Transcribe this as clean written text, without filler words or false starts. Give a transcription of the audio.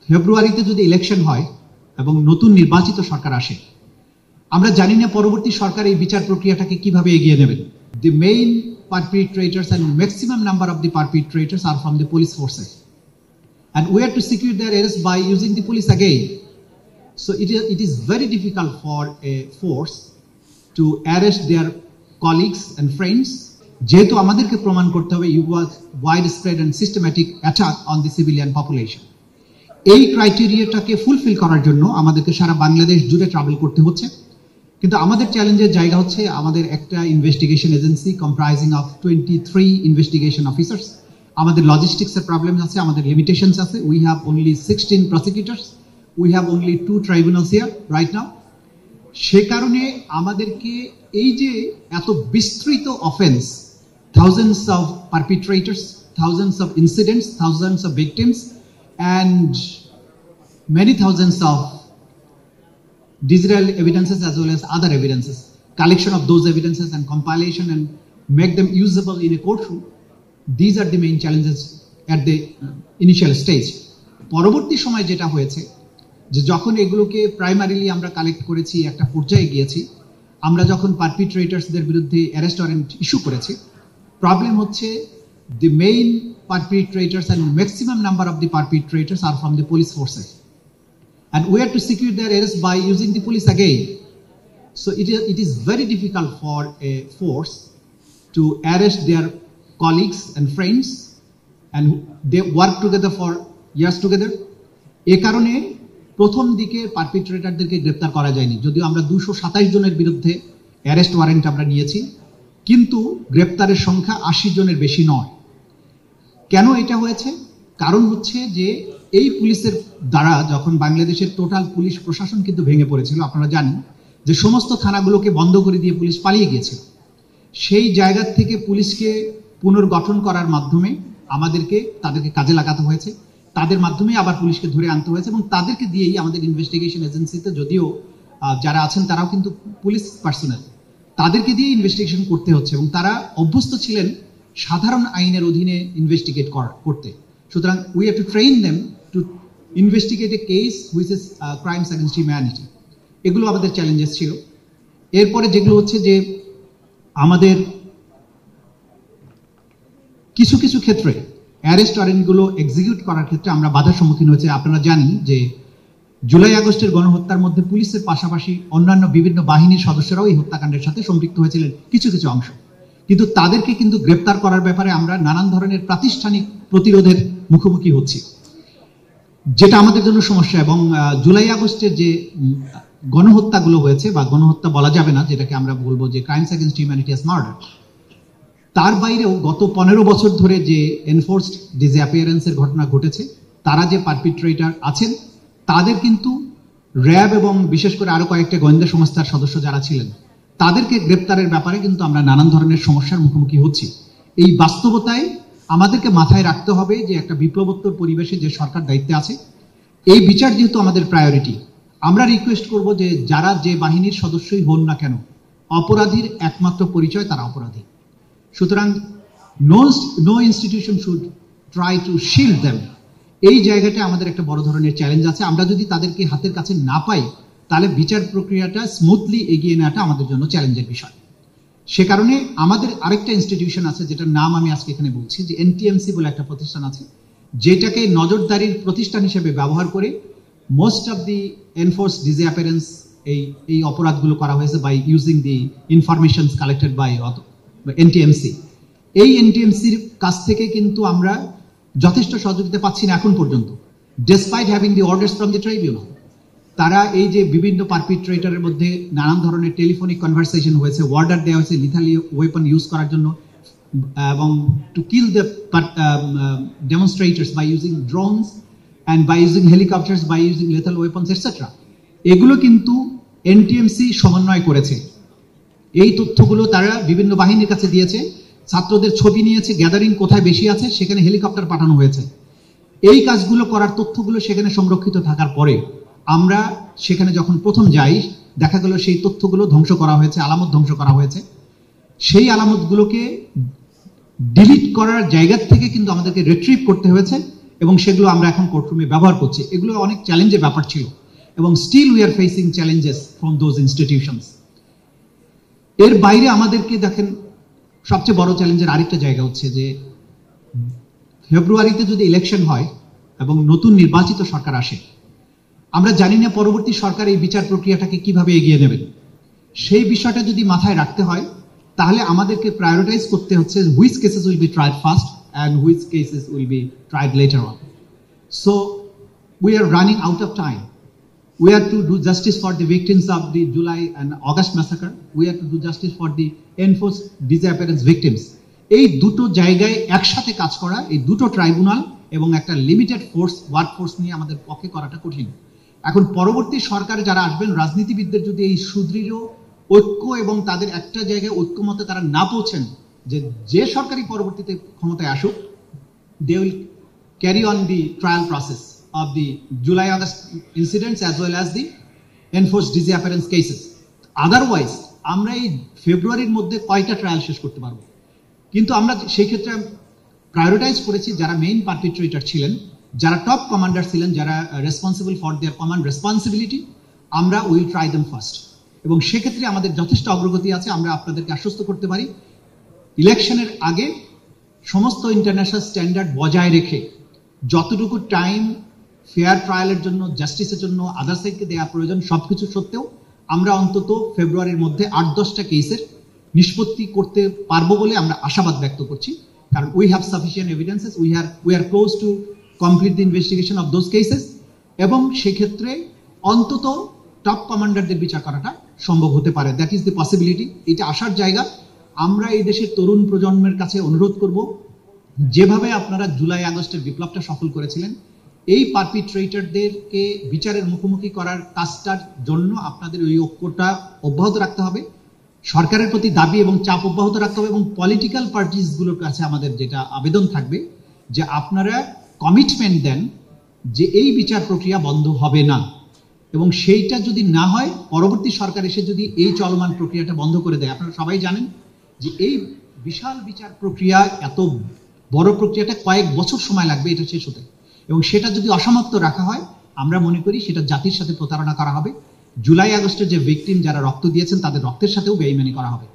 ফেব্রুয়ারিতে যদি ইলেকশন হয় এবং নতুন নির্বাচিত সরকার আসে, আমরা জানি না পরবর্তী সরকার এই বিচার প্রক্রিয়াটাকে কিভাবে এগিয়ে নেবেন। The main perpetrators and maximum number of the perpetrators are from the police forces, and we have to secure their arrest by using the police again. So it is very difficult for a force to arrest their colleagues and friends. যেহেতু আমাদেরকে প্রমাণ করতে হবে it was widespread and systematic attack on the civilian population. এই ক্রাইটেরিয়াটাকে fulfil করার জন্য আমাদেরকে সারা বাংলাদেশ জুড়ে ট্রাভেল করতে হচ্ছে। কিন্তু আমাদের চ্যালেঞ্জের জায়গা হচ্ছে আমাদের একটা investigation agency comprising of 23 investigation officers. আমাদের লজিস্টিক্সের প্রবলেম আছে, আমাদের লিমিটেশনস আছে। We have only 16 prosecutors, we have only 2 tribunals here right now. সে কারণে আমাদেরকে এই যে এত বিস্তৃত offence, thousands of perpetrators, thousands of incidents, thousands of victims and many thousands of digital evidences as well as other evidences, collection of those evidences and compilation and make them usable in a courtroom, these are the main challenges at the initial stage. পরবর্তী সময় যেটা হয়েছে যে যখন এগুলোকে primarily আমরা collect করেছি, একটা পর্যায়ে গিয়েছি, আমরা যখন পারপিট্রেটরসদের বিরুদ্ধে অ্যারেস্ট ওয়ারেন্ট ইস্যু করেছি, প্রবলেম হচ্ছে the main perpetrators and maximum number of the perpetrators are from the police forces, and we have to secure their arrest by using the police again. So it is very difficult for a force to arrest their colleagues and friends, and they work together for years together. এ কারণে প্রথম দিকে পারপিট্রেটরদেরকে গ্রেপ্তার করা যায়নি, যদিও আমরা 227 জনের বিরুদ্ধে অ্যারেস্ট ওয়ারেন্ট আমরা নিয়েছি, কিন্তু গ্রেপ্তারের সংখ্যা 80 জনের বেশি নয়। কেন এটা হয়েছে? কারণ হচ্ছে যে এই পুলিশের দ্বারা যখন বাংলাদেশের টোটাল পুলিশ প্রশাসন কিন্তু ভেঙে পড়েছিল, আপনারা জানেন যে সমস্ত থানাগুলোকে বন্ধ করে দিয়ে পুলিশ পালিয়ে গিয়েছিল। সেই জায়গা থেকে পুলিশকে পুনর্গঠন করার মাধ্যমে তাদেরকে কাজে লাগাতে হয়েছে, তাদের মাধ্যমে আবার পুলিশকে ধরে আনতে হয়েছে, এবং তাদেরকে দিয়েই আমাদের ইনভেস্টিগেশন এজেন্সিতে যদিও যারা আছেন তারাও কিন্তু পুলিশ পার্সোনাল, তাদেরকে দিয়ে ইনভেস্টিগেশন করতে হচ্ছে, এবং তারা অভ্যস্ত ছিলেন সাধারণ আইনের অধীনে ইনভেস্টিগেট করতে। সুতরাং we have to train them to investigate A case which is crimes অ্যাগেন্সট humanity. এগুলো আমাদের চ্যালেঞ্জেস ছিল। এরপরে যেগুলো হচ্ছে যে আমাদের কিছু কিছু ক্ষেত্রে অ্যারেস্ট ওয়ারেন্টগুলো এক্সিকিউট করার ক্ষেত্রে আমরা বাধার সম্মুখীন হয়েছে। আপনারা জানেন যে জুলাই আগস্টের গণহত্যার মধ্যে পুলিশের পাশাপাশি অন্যান্য বিভিন্ন বাহিনীর সদস্যরাও এই হত্যাকাণ্ডের সাথে সম্পৃক্ত হয়েছিলেন কিছু কিছু অংশ, কিন্তু তাদেরকে কিন্তু গ্রেপ্তার করার ব্যাপারে আমরা নানান ধরনের প্রাতিষ্ঠানিক প্রতিরোধের মুখোমুখি হচ্ছি, যেটা আমাদের জন্য সমস্যা। এবং জুলাই আগস্টের যে গণহত্যাগুলো হয়েছে, বা গণহত্যা বলা যাবে না, যেটাকে আমরা বলবো যে ক্রাইমস অ্যাগেন্সট হিউম্যানিটি অ্যাজ মার্ডার, তার বাইরেও গত 15 বছর ধরে যে এনফোর্সড ডিসঅ্যাপিয়ারেন্সের ঘটনা ঘটেছে, তারা যে পারপিট্রেটর আছেন তাদের কিন্তু র্যাব এবং বিশেষ করে আরো কয়েকটা গোয়েন্দা সংস্থার সদস্য যারা ছিলেন, তাদেরকে গ্রেপ্তারের ব্যাপারে কিন্তু আমরা নানান ধরনের সমস্যার মুখোমুখি হচ্ছি। এই বাস্তবতায় আমাদেরকে মাথায় রাখতে হবে যে একটা বিপ্লবোত্তর পরিবেশে যে সরকার দায়িত্বে আছে, এই বিচার যেহেতু আমাদের প্রায়োরিটি, আমরা রিকোয়েস্ট করব যে যারা যে বাহিনীর সদস্যই হন না কেন, অপরাধীর একমাত্র পরিচয় তারা অপরাধী। সুতরাং no institution should try to shield them. এই জায়গাটা আমাদের একটা বড় ধরনের চ্যালেঞ্জ আছে। আমরা যদি তাদেরকে হাতের কাছে না পাই, তাহলে বিচার প্রক্রিয়াটা স্মুথলি এগিয়ে নেওয়াটা আমাদের জন্য চ্যালেঞ্জের বিষয়। সে কারণে আমাদের আরেকটা ইনস্টিটিউশন আছে, যেটার নাম আমি আজকে এখানে বলছি, যে এনটিএমসি বলে একটা প্রতিষ্ঠান আছে, যেটাকে নজরদারির প্রতিষ্ঠান হিসেবে ব্যবহার করে most of the enforce disappearance এই অপরাধগুলো করা হয়েছে by using the informations collected by NTMC. এই এনটিএমসির কাছ থেকে কিন্তু আমরা যথেষ্ট সহযোগিতা পাচ্ছি না এখন পর্যন্ত, despite having the orders from the tribunal. তারা এই যে বিভিন্ন পারপিট্রেটরের মধ্যে নানান ধরনের টেলিফোনিক কনভারসেশন হয়েছে, অর্ডার দেওয়া হয়েছে লিথালি ওয়েপন ইউজ করার জন্য, এবং to kill the demonstrators by using drones and by using helicopters, by using lethal weapons etcetera. এগুলো কিন্তু এনটিএমসি সমন্বয় করেছে। এই তথ্যগুলো তারা বিভিন্ন বাহিনীর কাছে দিয়েছে, ছাত্রদের ছবি নিয়েছে, গ্যাদারিং কোথায় বেশি আছে সেখানে হেলিকপ্টার পাঠানো হয়েছে। এই কাজগুলো করার তথ্যগুলো সেখানে সংরক্ষিত থাকার পরে আমরা সেখানে যখন প্রথম যাই, দেখা গেল সেই তথ্যগুলো ধ্বংস করা হয়েছে, আলামত ধ্বংস করা হয়েছে। সেই আলামতগুলোকে ডিলিট করার জায়গা থেকে কিন্তু আমাদেরকে রিট্রিভ করতে হয়েছে এবং সেগুলো আমরা এখন কোর্টরুমে ব্যবহার করছি। এগুলো অনেক চ্যালেঞ্জের ব্যাপার ছিল এবং still we are facing challenges from those institutions. এর বাইরে আমাদেরকে দেখেন সবচেয়ে বড় চ্যালেঞ্জের আরেকটা জায়গা হচ্ছে যে ফেব্রুয়ারিতে যদি ইলেকশন হয় এবং নতুন নির্বাচিত সরকার আসে, আমরা জানি না পরবর্তী সরকার এই বিচার প্রক্রিয়াটাকে কিভাবে এগিয়ে নেবেন। সেই বিষয়টা যদি মাথায় রাখতে হয় তাহলে আমাদেরকে প্রায়োরিটাইজ করতে হচ্ছে which cases will be tried first and which cases will be tried later on. So we are running out of time. We have to do justice for the victims of the July and August massacre. We have to do justice for the enforced disappearance victims. এই দুটো জায়গায় একসাথে কাজ করা, এই দুটো tribunal এবং একটা লিমিটেড ফোর্স ওয়ার্ক ফোর্স নিয়ে আমাদের পক্ষে করাটা কঠিন। এখন পরবর্তী সরকার যারা আসবেন, রাজনীতিবিদদের যদি এই সুদৃঢ় ঐক্য এবং তাদের একটা জায়গায় ঐক্যমতে তারা না পৌঁছেন যে সরকারি পরবর্তীতে ক্ষমতায় আসুক, they will carry on the trial process of the July-August incidents as well as the enforced disappearance cases. Otherwise, আমরা এই ফেব্রুয়ারির মধ্যে কয়টা ট্রায়াল শেষ করতে পারবো? কিন্তু আমরা সেই ক্ষেত্রে প্রায়োরিটাইজ করেছি যারা মেইন পারপিট্রেটর ছিলেন, যারা টপ কমান্ডার ছিলেন, যারা responsible for their command responsibility, আমরা উইল ট্রাই দেম ফার্স্ট। এবং সেক্ষেত্রে আমাদের যথেষ্ট অগ্রগতি আছে। আমরা আপনাদেরকে আশ্বস্ত করতে পারি ইলেকশনের আগে সমস্ত ইন্টারন্যাশনাল স্ট্যান্ডার্ড বজায় রেখে যতটুকু টাইম ফেয়ার ট্রায়ালের জন্য, জাস্টিসের জন্য আদার সাইডকে দেওয়া প্রয়োজন, সবকিছু সত্ত্বেও আমরা অন্তত ফেব্রুয়ারির মধ্যে 8-10টা কেসের নিষ্পত্তি করতে পারবো বলে আমরা আশাবাদ ব্যক্ত করছি। কারণ we have sufficient evidences, we are close to complete the investigation of those cases. এবং সেক্ষেত্রে অন্তত টপ কমান্ডারদের বিচার করাটা সম্ভব হতে পারে। That is the possibility. এটা আসার জায়গা। আমরা এই দেশের তরুণ প্রজন্মের কাছে অনুরোধ করব, যেভাবে আপনারা জুলাই আগস্টের বিপ্লবটা সফল করেছিলেন, এই পারপিট্রেটরদেরকে বিচারের মুখোমুখি করার কাজটার জন্য আপনাদের ওই ঐক্যটা অব্যাহত রাখতে হবে, সরকারের প্রতি দাবি এবং চাপ অব্যাহত রাখতে হবে। এবং পলিটিক্যাল পার্টিসগুলোর কাছে আমাদের যেটা আবেদন থাকবে যে আপনারা কমিটমেন্ট দেন যে এই বিচার প্রক্রিয়া বন্ধ হবে না। এবং সেইটা যদি না হয়, পরবর্তী সরকার এসে যদি এই চলমান প্রক্রিয়াটা বন্ধ করে দেয়, আপনারা সবাই জানেন যে এই বিশাল বিচার প্রক্রিয়া, এত বড় প্রক্রিয়াটা কয়েক বছর সময় লাগবে এটা শেষ হতে। এবং সেটা যদি অসমাপ্ত রাখা হয়, আমরা মনে করি সেটা জাতির সাথে প্রতারণা করা হবে। জুলাই আগস্টের যে ভিকটিম যারা রক্ত দিয়েছেন তাদের রক্তের সাথেও বেইমানি করা হবে।